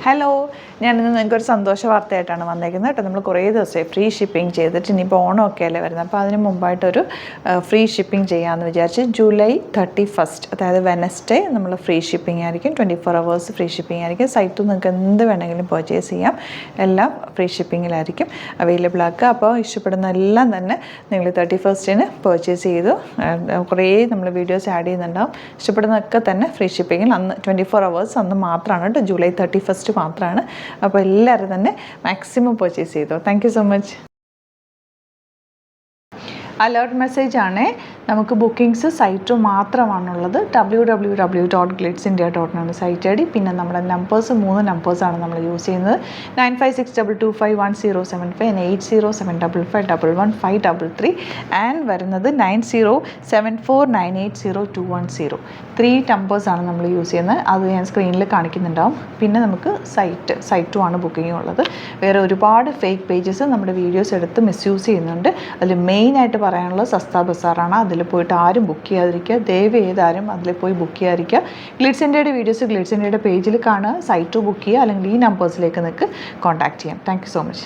Hello, ഞാനിന്ന് നിങ്ങൾക്കൊരു സന്തോഷ വാർത്തയായിട്ടാണ് വന്നേക്കുന്നത് കേട്ടോ. നമ്മൾ കുറേ ദിവസമായി ഫ്രീ ഷിപ്പിംഗ് ചെയ്തിട്ട് ഇനിയിപ്പോൾ ഓണമൊക്കെ അല്ലേ വരുന്നത്. അപ്പോൾ അതിന് മുമ്പായിട്ടൊരു ഫ്രീ ഷിപ്പിംഗ് ചെയ്യാമെന്ന് വിചാരിച്ച് ജൂലൈ 31 അതായത് വെനസ്ഡേ നമ്മൾ ഫ്രീ ഷിപ്പിംഗ് ആയിരിക്കും. 24 hours ഫ്രീ ഷിപ്പിംഗ് ആയിരിക്കും. സൈറ്റിൽ നിങ്ങൾക്ക് എന്ത് വേണമെങ്കിലും പർച്ചേസ് ചെയ്യാം. എല്ലാം ഫ്രീ ഷിപ്പിങ്ങിലായിരിക്കും അവൈലബിൾ ആക്കുക. അപ്പോൾ ഇഷ്ടപ്പെടുന്ന എല്ലാം തന്നെ നിങ്ങൾ 31 പർച്ചേസ് ചെയ്തു. കുറേ നമ്മൾ വീഡിയോസ് ആഡ് ചെയ്യുന്നുണ്ടാവും. ഇഷ്ടപ്പെടുന്നതൊക്കെ തന്നെ ഫ്രീ ഷിപ്പിങ്ങിൽ അന്ന് 24 hours അന്ന് മാത്രമാണ് കേട്ടോ, ജൂലൈ 31 മാത്രമാണ്. അപ്പോൾ എല്ലാവരും തന്നെ മാക്സിമം പർച്ചേസ് ചെയ്തോ. Thank you so much. Alert message ആണ്. നമുക്ക് ബുക്കിംഗ്സ് സൈറ്റ് മാത്രമാണുള്ളത്. www.glitzindia.in ആണ് സൈറ്റ് ഐ ഡി. പിന്നെ നമ്മുടെ നമ്പേഴ്സ് 3 നമ്പേഴ്സാണ് നമ്മൾ യൂസ് ചെയ്യുന്നത്. 9562251075 and 8075551533 ആൻഡ് വരുന്നത് 9074980210. 3 നമ്പേഴ്സാണ് നമ്മൾ യൂസ് ചെയ്യുന്നത്. അത് ഞാൻ സ്ക്രീനിൽ കാണിക്കുന്നുണ്ടാവും. പിന്നെ നമുക്ക് സൈറ്റും ആണ് ബുക്കിംഗ് ഉള്ളത്. വേറെ ഒരുപാട് ഫേക്ക് പേജസ് നമ്മുടെ വീഡിയോസ് എടുത്ത് മിസ്യൂസ് ചെയ്യുന്നുണ്ട്. അതിൽ മെയിനായിട്ട് പറയാനുള്ളത് സസ്ത ബസാറാണ്. അതിൽ പോയിട്ട് ആരും ബുക്ക് ചെയ്യാതിരിക്കുക. ദയവ് ചെയ്താരും അതിൽ പോയി ബുക്ക് ചെയ്യാതിരിക്കുക. ഗ്ലിറ്റ്സ് ഇന്ത്യയുടെ വീഡിയോസ് ഗ്ലിറ്റ്സ് ഇന്ത്യയുടെ പേജിൽ കാണുക, സൈറ്റ് ബുക്ക് ചെയ്യുക, അല്ലെങ്കിൽ ഈ നമ്പേഴ്സിലേക്ക് നിങ്ങൾക്ക് കോൺടാക്ട് ചെയ്യാം. Thank you so much.